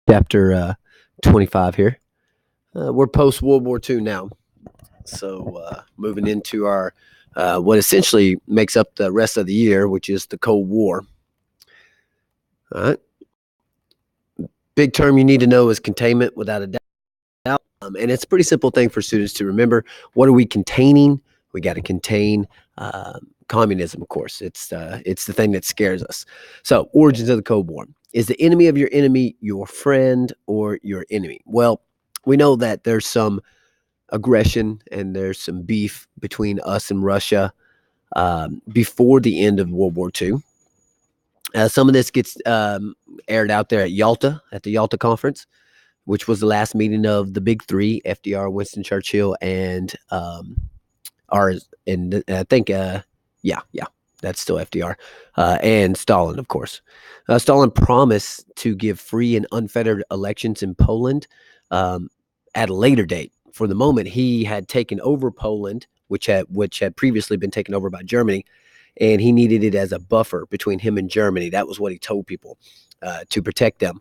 Chapter 25 here. We're post World War II now. So moving into our what essentially makes up the rest of the year, which is the Cold War. All right. Big term you need to know is containment, without a doubt. And it's a pretty simple thing for students to remember. What are we containing? We got to contain communism, of course. It's the thing that scares us. So, origins of the Cold War. Is the enemy of your enemy your friend or your enemy? Well, we know that there's some aggression and there's some beef between us and Russia before the end of World War II. Some of this gets aired out there at Yalta, at the Yalta Conference, which was the last meeting of the big three: FDR, Winston Churchill, and ours. And I think, yeah, that's still FDR, and Stalin, of course. Stalin promised to give free and unfettered elections in Poland at a later date. For the moment, he had taken over Poland, which had previously been taken over by Germany, and he needed it as a buffer between him and Germany. That was what he told people to protect them.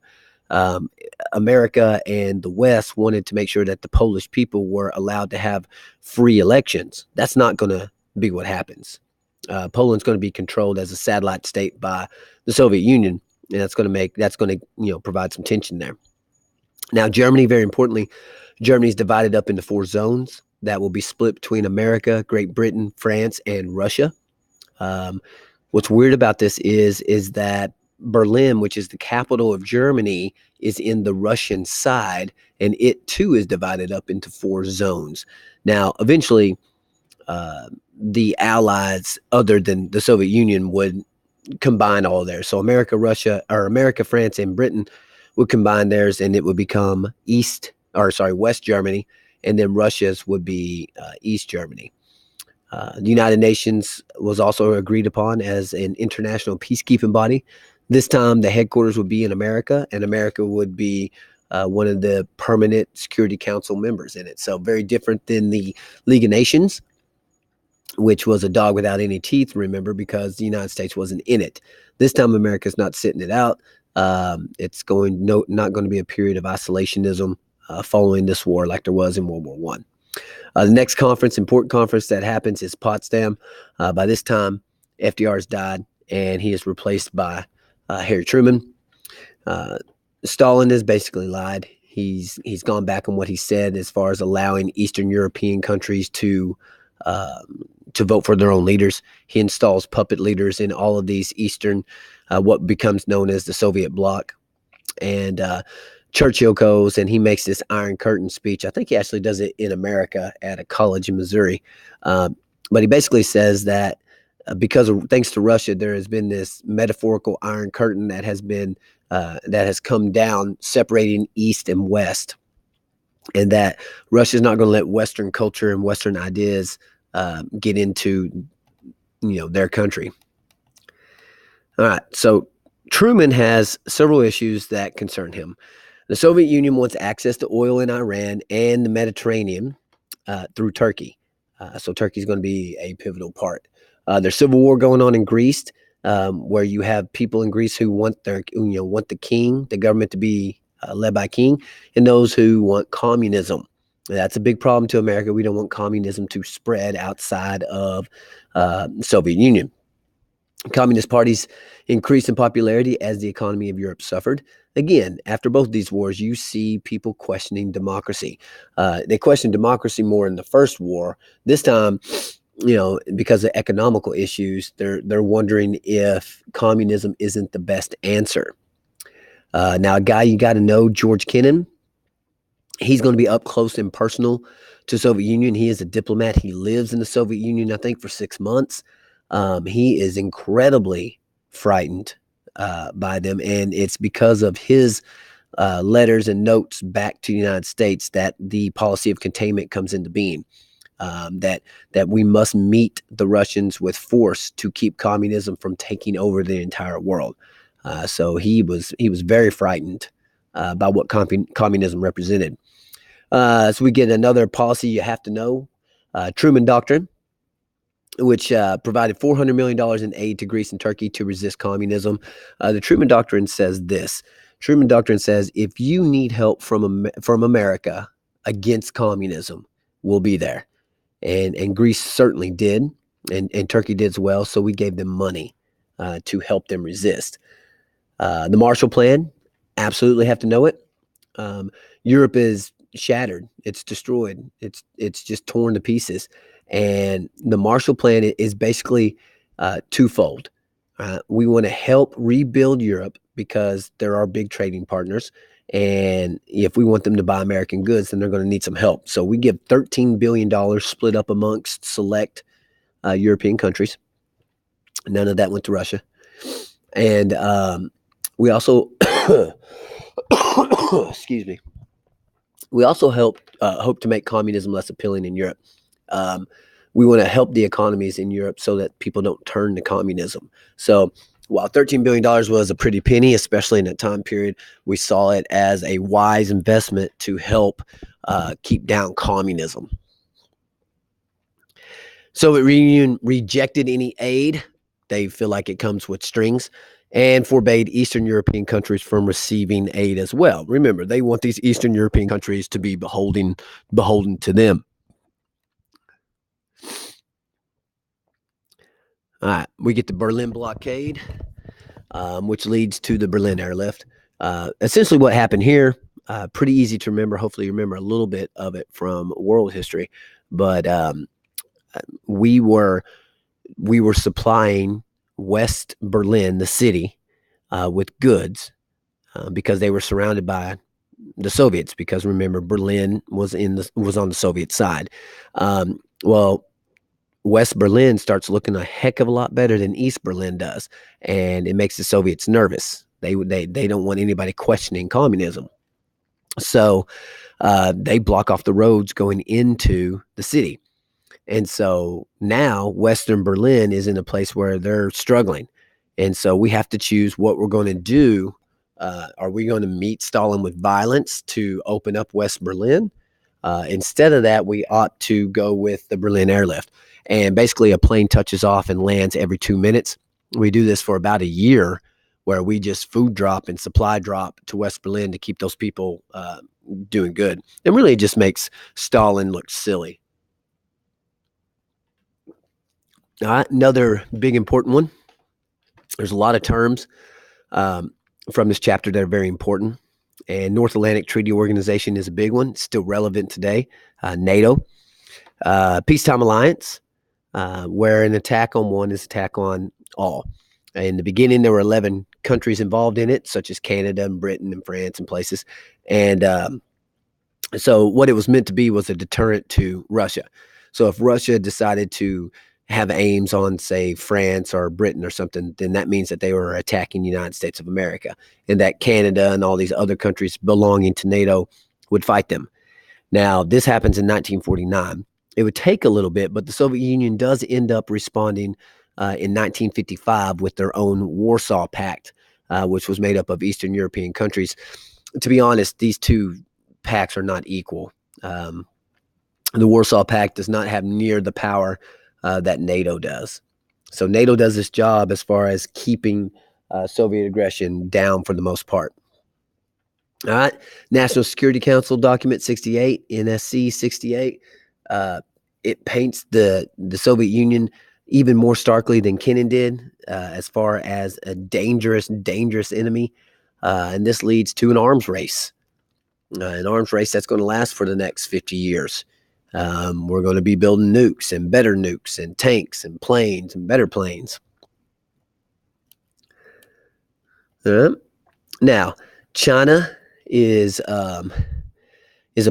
America and the West wanted to make sure that the Polish people were allowed to have free elections. That's not going to be what happens. Poland's going to be controlled as a satellite state by the Soviet Union, and that's going to provide some tension there. Now, Germany, very importantly, Germany is divided up into 4 zones that will be split between America, Great Britain, France, and Russia. What's weird about this is that Berlin, which is the capital of Germany, is in the Russian side, and it too is divided up into 4 zones. Now, eventually, the Allies, other than the Soviet Union, would combine all theirs. So America, France, and Britain would combine theirs, and it would become West Germany, and then Russia's would be East Germany. The United Nations was also agreed upon as an international peacekeeping body. This time, the headquarters would be in America, and America would be one of the permanent Security Council members in it. So very different than the League of Nations, which was a dog without any teeth, remember, because the United States wasn't in it. This time, America's not sitting it out. It's not going to be a period of isolationism following this war like there was in World War I. The next important conference that happens is Potsdam. By this time, FDR has died, and he is replaced by Harry Truman. Stalin has basically lied. He's gone back on what he said as far as allowing Eastern European countries to vote for their own leaders. He installs puppet leaders in all of these Eastern, what becomes known as the Soviet bloc. And Churchill goes and he makes this Iron Curtain speech. I think he actually does it in America at a college in Missouri. But he basically says that thanks to Russia, there has been this metaphorical Iron Curtain that has come down, separating East and West, and that Russia is not going to let Western culture and Western ideas get into their country. All right, so Truman has several issues that concern him. The Soviet Union wants access to oil in Iran and the Mediterranean through Turkey. So Turkey is going to be a pivotal part. There's civil war going on in Greece, where you have people in Greece who want the king, the government to be led by a king, and those who want communism. That's a big problem to America. We don't want communism to spread outside of the Soviet Union. Communist parties increased in popularity as the economy of Europe suffered. Again, after both these wars, you see people questioning democracy. They questioned democracy more in the first war. This time, because of economical issues, they're wondering if communism isn't the best answer. Now, a guy you got to know, George Kennan, he's going to be up close and personal to Soviet Union. He is a diplomat. He lives in the Soviet Union, I think, for 6 months. He is incredibly frightened by them, and it's because of his letters and notes back to the United States that the policy of containment comes into being. That we must meet the Russians with force to keep communism from taking over the entire world. So he was very frightened by what communism represented. So we get another policy you have to know, Truman Doctrine, which provided $400 million in aid to Greece and Turkey to resist communism. The Truman Doctrine says this: Truman Doctrine says if you need help from America against communism, we'll be there. And Greece certainly did, and Turkey did as well. So we gave them money to help them resist. The Marshall Plan, absolutely have to know it. Europe is shattered. It's destroyed. It's just torn to pieces. And the Marshall Plan is basically twofold. We want to help rebuild Europe because they're our big trading partners. And if we want them to buy American goods, then they're going to need some help. So we give $13 billion split up amongst select European countries. None of that went to Russia. And we also, excuse me, we also hope to make communism less appealing in Europe. We want to help the economies in Europe so that people don't turn to communism. So while $13 billion was a pretty penny, especially in that time period, we saw it as a wise investment to help keep down communism. Soviet Union rejected any aid. They feel like it comes with strings, and forbade Eastern European countries from receiving aid as well. Remember, they want these Eastern European countries to be beholden to them. All right, we get the Berlin blockade, which leads to the Berlin airlift. Essentially what happened here, pretty easy to remember. Hopefully you remember a little bit of it from world history, but we were supplying West Berlin, the city, with goods because they were surrounded by the Soviets. Because remember, Berlin was on the Soviet side. Well, West Berlin starts looking a heck of a lot better than East Berlin does, and it makes the Soviets nervous. They don't want anybody questioning communism, so they block off the roads going into the city. And so now Western Berlin is in a place where they're struggling. And so we have to choose what we're going to do. Are we going to meet Stalin with violence to open up West Berlin? Instead of that, we ought to go with the Berlin airlift. And basically a plane touches off and lands every 2 minutes. We do this for about a year, where we just food drop and supply drop to West Berlin to keep those people doing good. And really it just makes Stalin look silly. All right, another big important one. There's a lot of terms from this chapter that are very important. And North Atlantic Treaty Organization is a big one, still relevant today. NATO, peacetime alliance, where an attack on one is attack on all. In the beginning, there were 11 countries involved in it, such as Canada and Britain and France and places. And so what it was meant to be was a deterrent to Russia. So if Russia decided to have aims on, say, France or Britain or something, then that means that they were attacking the United States of America, and that Canada and all these other countries belonging to NATO would fight them. Now, this happens in 1949. It would take a little bit, but the Soviet Union does end up responding in 1955 with their own Warsaw Pact, which was made up of Eastern European countries. To be honest, these two pacts are not equal. The Warsaw Pact does not have near the power that NATO does. So NATO does this job as far as keeping Soviet aggression down for the most part. All right, National Security Council Document 68, NSC 68. It paints the Soviet Union even more starkly than Kennan did as far as a dangerous enemy. And this leads to an arms race that's going to last for the next 50 years. We're going to be building nukes and better nukes and tanks and planes and better planes. Now, China is a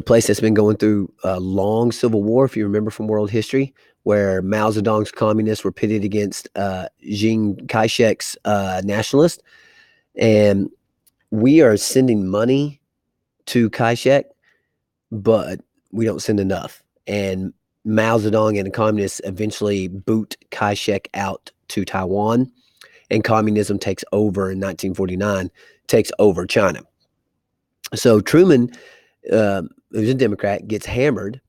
place that's been going through a long civil war, if you remember from world history, where Mao Zedong's communists were pitted against Chiang Kai-shek's nationalists. And we are sending money to Kai-shek, but we don't send enough. And Mao Zedong and the communists eventually boot Kai-shek out to Taiwan, and communism takes over in 1949, takes over China. So Truman, who's a Democrat, gets hammered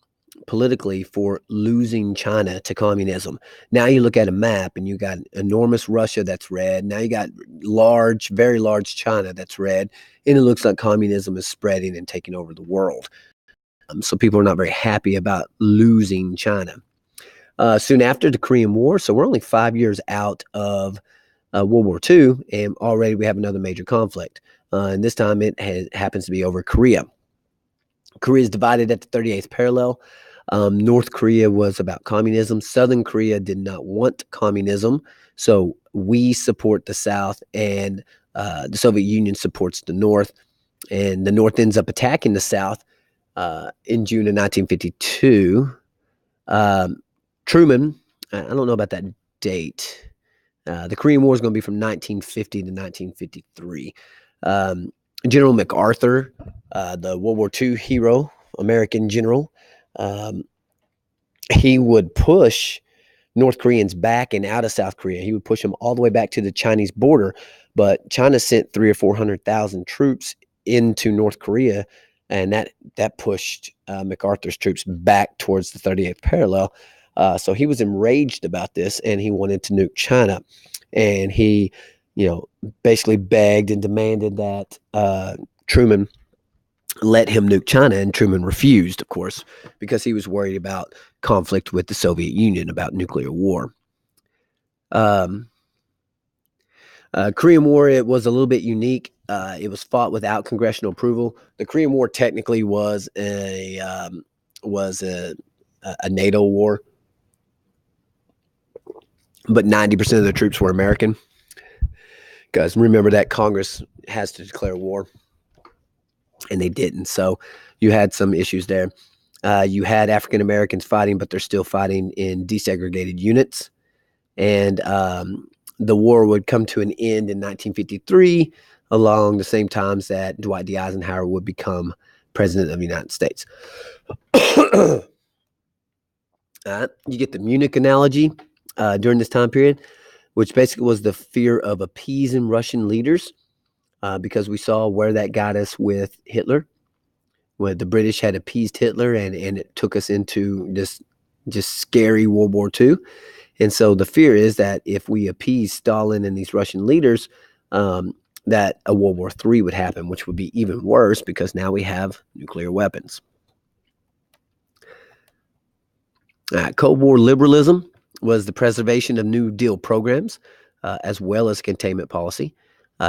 politically for losing China to communism. Now you look at a map and you got enormous Russia that's red. Now you got large, very large China that's red. And it looks like communism is spreading and taking over the world. So people are not very happy about losing China. Soon after the Korean War, so we're only 5 years out of World War II, and already we have another major conflict. And this time it happens to be over Korea. Korea is divided at the 38th parallel. North Korea was about communism. Southern Korea did not want communism. So we support the South, and the Soviet Union supports the North. And the North ends up attacking the South in June of 1952. Truman, I don't know about that date. The Korean War is going to be from 1950 to 1953. General MacArthur, the World War II hero, American general, he would push North Koreans back and out of South Korea. He would push them all the way back to the Chinese border, but China sent 300,000 or 400,000 troops into North Korea, and that pushed MacArthur's troops back towards the 38th parallel. So he was enraged about this, and he wanted to nuke China, and he, basically begged and demanded that Truman let him nuke China, and Truman refused, of course, because he was worried about conflict with the Soviet Union about nuclear war. Korean War, it was a little bit unique. It was fought without congressional approval. The Korean War technically was a NATO war, but 90% of the troops were American. Because remember that Congress has to declare war, and they didn't. So you had some issues there. You had African Americans fighting, but they're still fighting in desegregated units. And the war would come to an end in 1953, along the same times that Dwight D. Eisenhower would become president of the United States. You get the Munich analogy during this time period, which basically was the fear of appeasing Russian leaders, because we saw where that got us with Hitler, when the British had appeased Hitler, and it took us into this just scary World War II. And so the fear is that if we appease Stalin and these Russian leaders, that a World War III would happen, which would be even worse because now we have nuclear weapons. Cold War liberalism was the preservation of New Deal programs, as well as containment policy.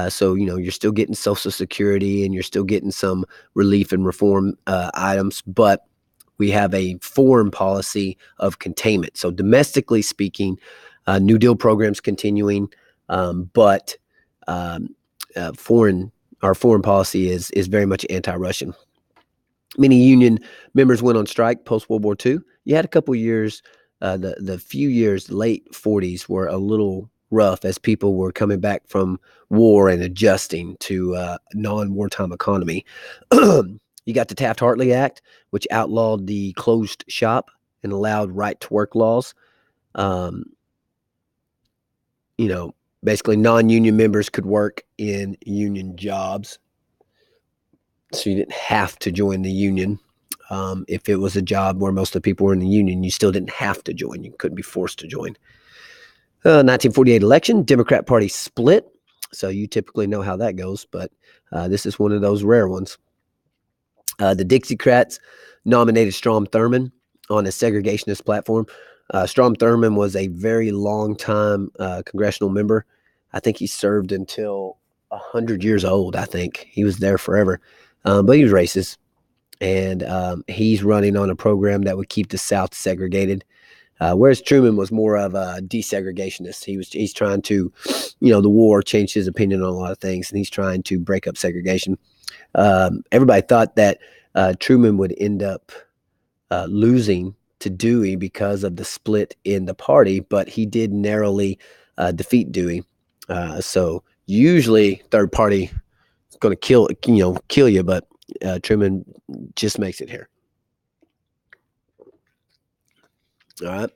So, you're still getting Social Security and you're still getting some relief and reform items, but we have a foreign policy of containment. So domestically speaking, New Deal programs continuing, but our foreign policy is very much anti-Russian. Many union members went on strike post-World War II. You had a couple years, the few years, late 40s were a little rough as people were coming back from war and adjusting to a non-wartime economy. You got the Taft-Hartley Act, which outlawed the closed shop and allowed right-to-work laws. Basically non-union members could work in union jobs. So you didn't have to join the union. If it was a job where most of the people were in the union, you still didn't have to join. You couldn't be forced to join. 1948 election, Democrat Party split. So you typically know how that goes, but this is one of those rare ones. The Dixiecrats nominated Strom Thurmond on a segregationist platform. Strom Thurmond was a very long time congressional member. I think he served until 100 years old. I think he was there forever, but he was racist, and he's running on a program that would keep the South segregated. Whereas Truman was more of a desegregationist. He's trying to, the war changed his opinion on a lot of things, and he's trying to break up segregation. Everybody thought that Truman would end up losing to Dewey because of the split in the party, but he did narrowly defeat Dewey. So usually third party is going to kill you, but Truman just makes it here. All right.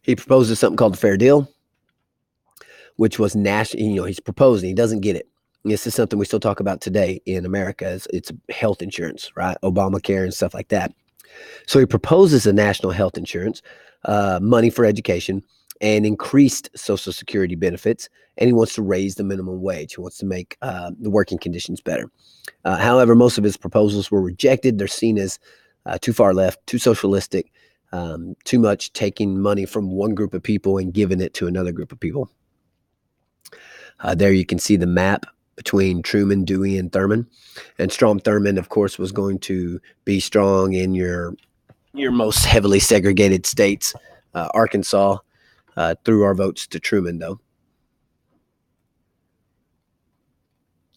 He proposes something called the Fair Deal, which was national. He's proposing. He doesn't get it. This is something we still talk about today in America. It's health insurance, right? Obamacare and stuff like that. So he proposes a national health insurance, money for education, and increased Social Security benefits. And he wants to raise the minimum wage. He wants to make the working conditions better. However, most of his proposals were rejected. They're seen as too far left, too socialistic, too much taking money from one group of people and giving it to another group of people. There you can see the map between Truman, Dewey, and Thurman. And Strom Thurmond, of course, was going to be strong in your most heavily segregated states, Arkansas, threw our votes to Truman, though.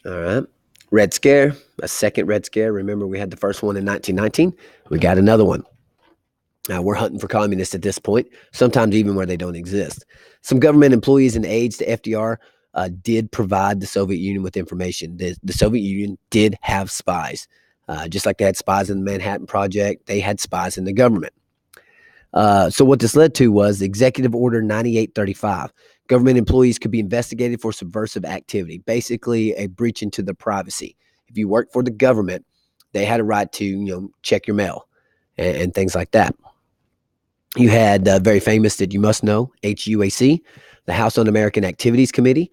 All right. Red Scare, a second Red Scare. Remember, we had the first one in 1919. We got another one. We're hunting for communists at this point, sometimes even where they don't exist. Some government employees and aides to FDR did provide the Soviet Union with information. The Soviet Union did have spies. Just like they had spies in the Manhattan Project, they had spies in the government. So what this led to was Executive Order 9835. Government employees could be investigated for subversive activity, basically a breach into their privacy. If you worked for the government, they had a right to, check your mail and things like that. You had very famous that you must know, HUAC, the House Un-American Activities Committee.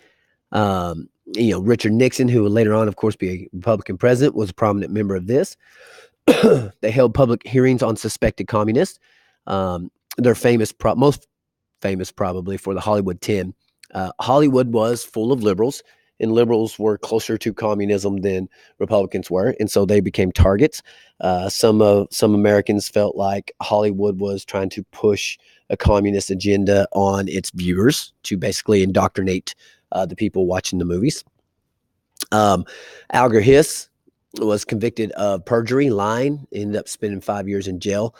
Richard Nixon, who would later on, of course, be a Republican president, was a prominent member of this. They held public hearings on suspected communists. They're most famous probably for the Hollywood 10. Hollywood was full of liberals, and liberals were closer to communism than Republicans were, and so they became targets. Some Americans felt like Hollywood was trying to push a communist agenda on its viewers to basically indoctrinate the people watching the movies. Alger Hiss was convicted of perjury, lying, ended up spending 5 years in jail.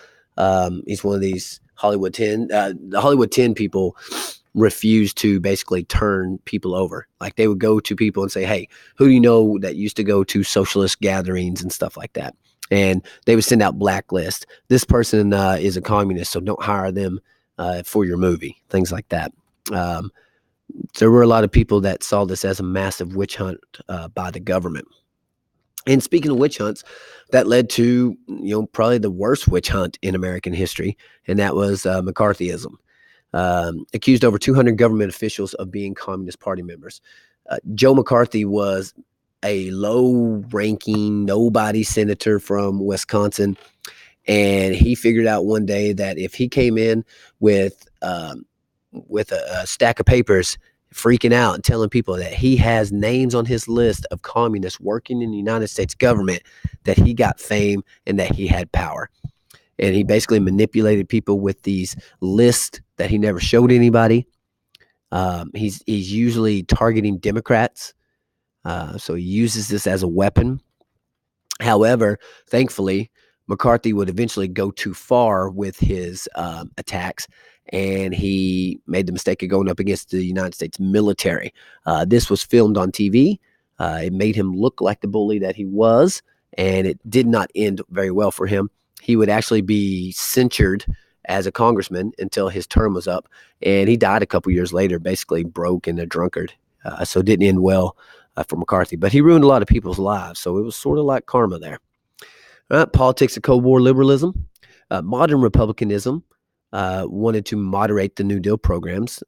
He's one of these Hollywood 10. The Hollywood 10 people refused to basically turn people over. Like they would go to people and say, hey, who do you know that used to go to socialist gatherings and stuff like that? And they would send out blacklists. This person is a communist, so don't hire them for your movie, things like that. There were a lot of people that saw this as a massive witch hunt by the government. And speaking of witch hunts, that led to, probably the worst witch hunt in American history, and that was McCarthyism. Accused over 200 government officials of being Communist Party members. Joe McCarthy was a low-ranking, nobody senator from Wisconsin, and he figured out one day that if he came in with a stack of papers, freaking out and telling people that he has names on his list of communists working in the United States government, that he got fame and that he had power. And he basically manipulated people with these lists that he never showed anybody. He's usually targeting Democrats. So he uses this as a weapon. However, thankfully, McCarthy would eventually go too far with his attacks, and he made the mistake of going up against the United States military. This was filmed on TV. It made him look like the bully that he was, and it did not end very well for him. He would actually be censured as a congressman until his term was up, and he died a couple years later, basically broke and a drunkard. So it didn't end well for McCarthy, but he ruined a lot of people's lives. So it was sort of like karma there. Politics of Cold War liberalism. Modern republicanism wanted to moderate the New Deal programs.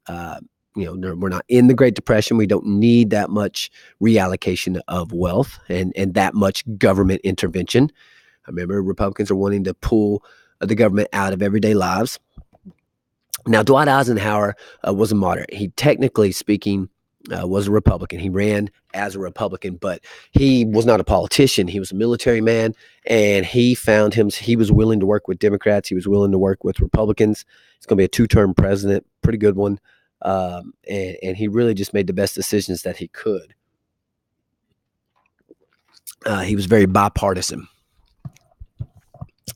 We're not in the Great Depression. We don't need that much reallocation of wealth and that much government intervention. I remember Republicans are wanting to pull the government out of everyday lives. Now, Dwight Eisenhower was a moderate. He, technically speaking, was a Republican. He ran as a Republican, but he was not a politician. He was a military man, and he was willing to work with Democrats. He was willing to work with Republicans. He's going to be a 2-term president, pretty good one. And he really just made the best decisions that he could. He was very bipartisan.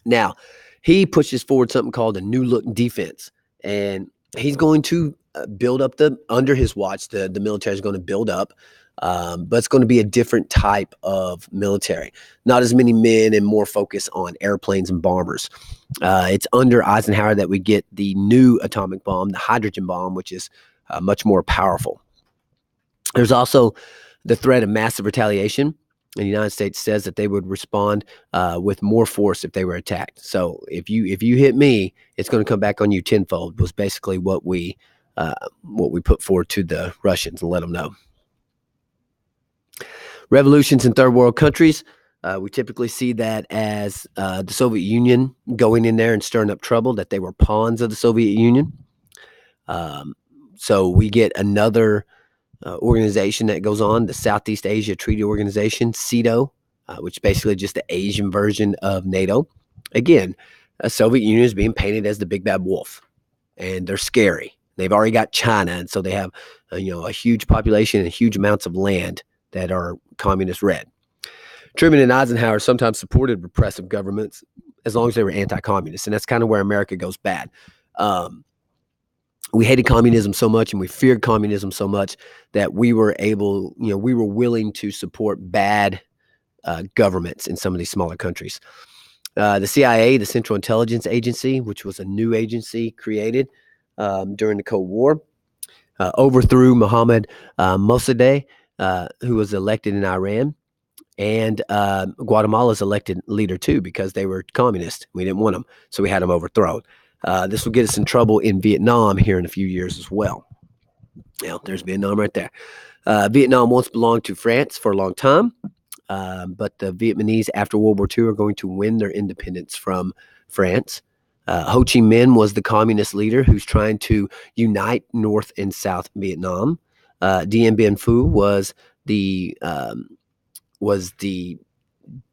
Now, he pushes forward something called a new look defense, and he's going to build up under his watch, the military is going to build up, but it's going to be a different type of military. Not as many men and more focus on airplanes and bombers. It's under Eisenhower that we get the new atomic bomb, the hydrogen bomb, which is much more powerful. There's also the threat of massive retaliation. and the United States says that they would respond with more force if they were attacked. So if you hit me, it's going to come back on you tenfold. Was basically what we put forward to the Russians and let them know. Revolutions in third world countries. We typically see that as the Soviet Union going in there and stirring up trouble, that they were pawns of the Soviet Union. So we get another organization that goes on, the Southeast Asia Treaty Organization, SEATO, which is basically just the Asian version of NATO. Again, the Soviet Union is being painted as the big bad wolf, and they're scary. They've already got China, and so they have a huge population and huge amounts of land that are communist red. Truman and Eisenhower sometimes supported repressive governments as long as they were anti-communist, and that's kind of where America goes bad. We hated communism so much and we feared communism so much that we were willing to support bad governments in some of these smaller countries. The CIA, the Central Intelligence Agency, which was a new agency created during the Cold War, overthrew Mohammad Mossadegh, who was elected in Iran, and Guatemala's elected leader too, because they were communist. We didn't want them, so we had them overthrown. This will get us in trouble in Vietnam here in a few years as well. There's Vietnam right there. Vietnam once belonged to France for a long time, but the Vietnamese after World War II are going to win their independence from France. Ho Chi Minh was the communist leader who's trying to unite North and South Vietnam. Dien Bien Phu was the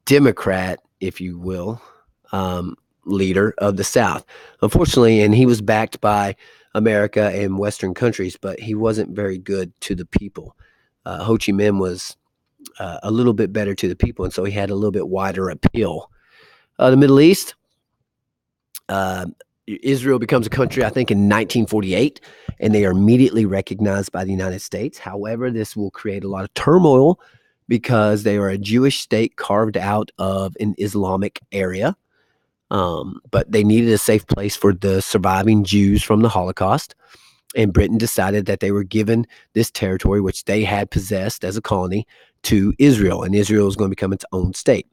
Democrat, if you will, leader of the South. Unfortunately, and he was backed by America and Western countries, but he wasn't very good to the people. Ho Chi Minh was a little bit better to the people, and so he had a little bit wider appeal. The Middle East, Israel becomes a country, I think, in 1948, and they are immediately recognized by the United States. However, this will create a lot of turmoil because they are a Jewish state carved out of an Islamic area. But they needed a safe place for the surviving Jews from the Holocaust. And Britain decided that they were given this territory, which they had possessed as a colony, to Israel. And Israel is going to become its own state.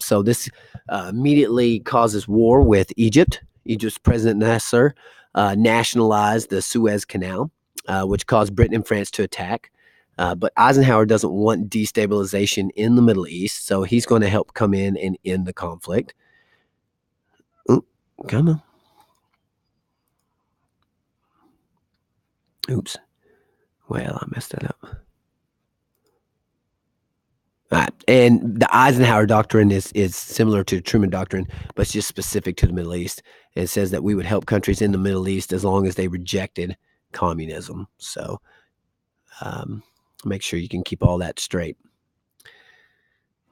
So this immediately causes war with Egypt. Egypt's President Nasser nationalized the Suez Canal, which caused Britain and France to attack. But Eisenhower doesn't want destabilization in the Middle East, so he's going to help come in and end the conflict. Come on. Oops. Well, I messed that up. All right. And the Eisenhower doctrine is similar to the Truman doctrine, but it's just specific to the Middle East. And it says that we would help countries in the Middle East as long as they rejected communism. So make sure you can keep all that straight.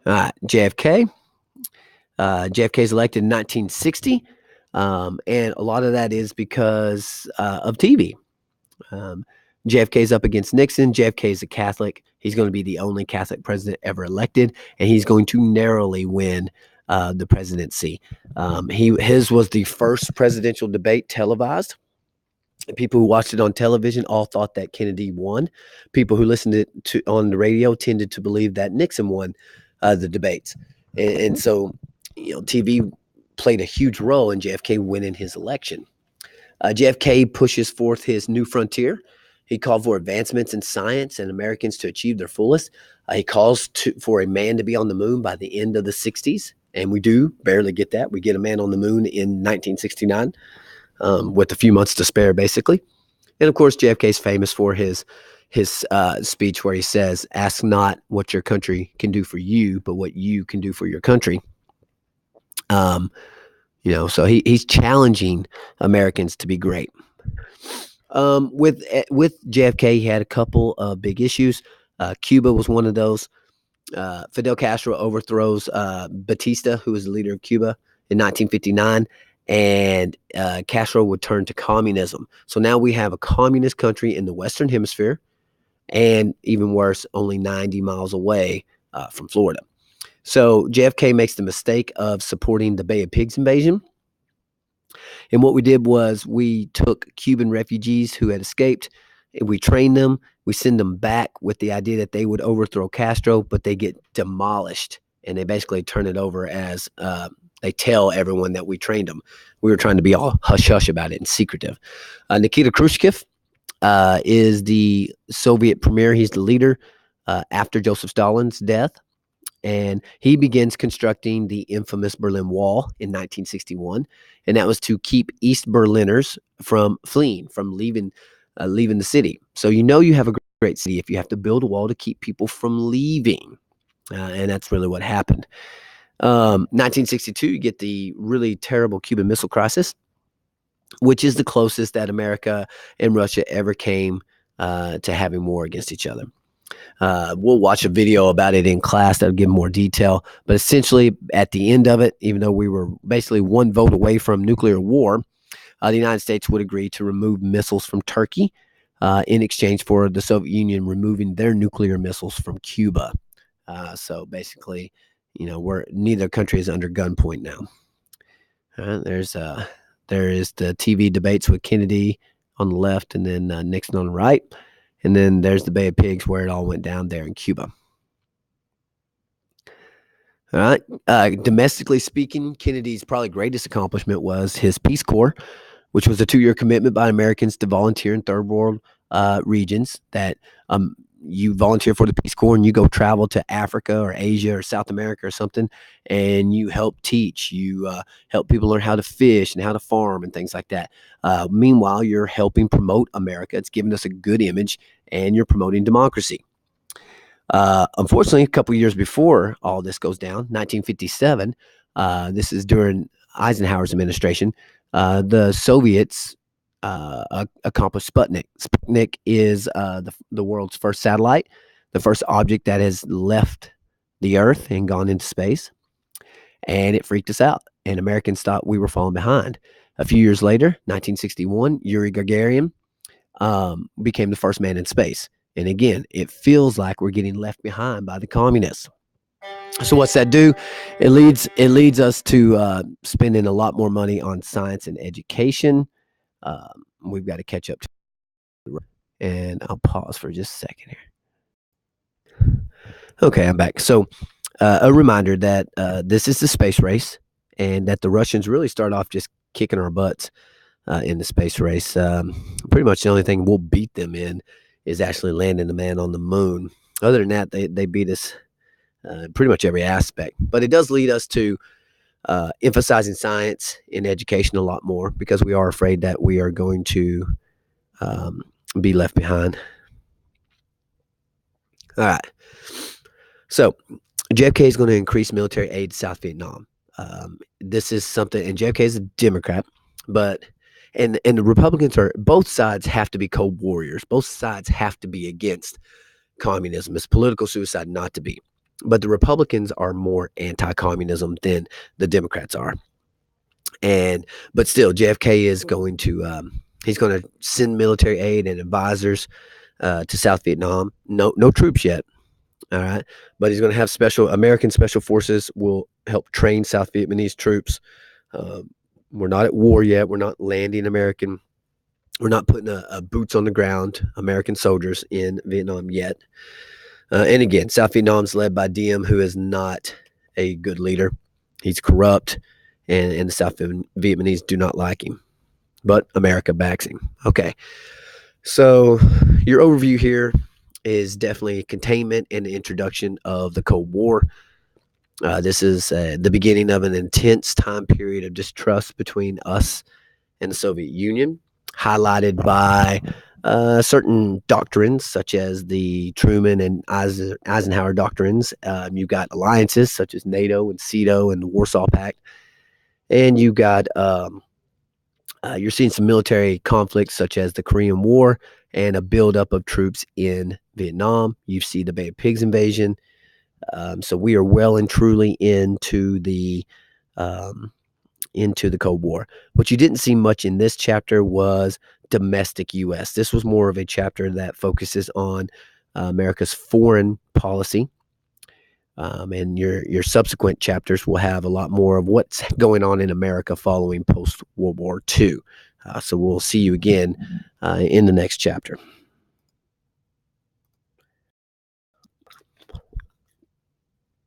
All right. JFK. JFK is elected in 1960. And a lot of that is because of TV. JFK is up against Nixon. JFK is a Catholic. He's going to be the only Catholic president ever elected, and he's going to narrowly win the presidency. His was the first presidential debate televised. People who watched it on television all thought that Kennedy won. People who listened to on the radio tended to believe that Nixon won the debates. And so, TV played a huge role in JFK winning his election. JFK pushes forth his new frontier. He called for advancements in science and Americans to achieve their fullest. He calls for a man to be on the moon by the end of the 60s, and we do barely get that. We get a man on the moon in 1969 with a few months to spare, basically. And, of course, JFK is famous for his speech where he says, "Ask not what your country can do for you, but what you can do for your country." So he's challenging Americans to be great. With JFK, he had a couple of big issues. Cuba was one of those. Fidel Castro overthrows Batista, who was the leader of Cuba, in 1959, and Castro would turn to communism. So now we have a communist country in the Western Hemisphere, and even worse, only 90 miles away from Florida. So JFK makes the mistake of supporting the Bay of Pigs invasion. And what we did was we took Cuban refugees who had escaped We train them, we send them back with the idea that they would overthrow Castro, but they get demolished, and they basically turn it over as they tell everyone that we trained them. We were trying to be all hush hush about it and secretive. Nikita Khrushchev is the Soviet premier. He's the leader after Joseph Stalin's death. And he begins constructing the infamous Berlin Wall in 1961, and that was to keep East Berliners from fleeing, from leaving the city. So you have a great city if you have to build a wall to keep people from leaving, and that's really what happened. 1962, you get the really terrible Cuban Missile Crisis, which is the closest that America and Russia ever came to having war against each other. We'll watch a video about it in class that'll give more detail. But essentially, at the end of it, even though we were basically one vote away from nuclear war, the United States would agree to remove missiles from Turkey in exchange for the Soviet Union removing their nuclear missiles from Cuba. So basically, neither country is under gunpoint now. There is the TV debates with Kennedy on the left, and then Nixon on the right. And then there's the Bay of Pigs, where it all went down there in Cuba. All right. Domestically speaking, Kennedy's probably greatest accomplishment was his Peace Corps, which was a 2-year commitment by Americans to volunteer in third world regions. That you volunteer for the Peace Corps and you go travel to Africa or Asia or South America or something, and you help teach. You help people learn how to fish and how to farm and things like that. Meanwhile, you're helping promote America. It's giving us a good image, and you're promoting democracy. Unfortunately, a couple years before all this goes down, 1957, this is during Eisenhower's administration, the Soviets accomplished Sputnik. Sputnik is the world's first satellite, the first object that has left the Earth and gone into space. And it freaked us out. And Americans thought we were falling behind. A few years later, 1961, Yuri Gagarin became the first man in space. And again, it feels like we're getting left behind by the communists. So what's that do? It leads us to spending a lot more money on science and education. We've got to catch up to, and I'll pause for just a second here. Okay, I'm back. So a reminder that this is the space race, and that the Russians really start off just kicking our butts in the space race. Pretty much the only thing we'll beat them in is actually landing the man on the moon. Other than that, they beat us pretty much every aspect. But it does lead us to emphasizing science in education a lot more, because we are afraid that we are going to be left behind. All right. So JFK is going to increase military aid to South Vietnam. This is something, and JFK is a Democrat, but and the Republicans both sides have to be Cold Warriors. Both sides have to be against communism. It's political suicide not to be. But the Republicans are more anti-communism than the Democrats are. But still, JFK is going to he's going to send military aid and advisors to South Vietnam. No troops yet. All right, but he's going to have American special forces will help train South Vietnamese troops. We're not at war yet. We're not landing American. We're not putting a boots on the ground American soldiers in Vietnam yet. And again, South Vietnam's led by Diem, who is not a good leader. He's corrupt, and the South Vietnamese do not like him. But America backs him. Okay, so your overview here is definitely containment and the introduction of the Cold War. This is the beginning of an intense time period of distrust between us and the Soviet Union, highlighted by certain doctrines such as the Truman and Eisenhower doctrines. You've got alliances such as NATO and CETO and the Warsaw Pact, and you got you're seeing some military conflicts such as the Korean War and a buildup of troops in Vietnam. You see the Bay of Pigs invasion. So we are well and truly into the Cold War. What you didn't see much in this chapter was domestic U.S. This was more of a chapter that focuses on America's foreign policy. And your subsequent chapters will have a lot more of what's going on in America following post-World War II. So we'll see you again in the next chapter.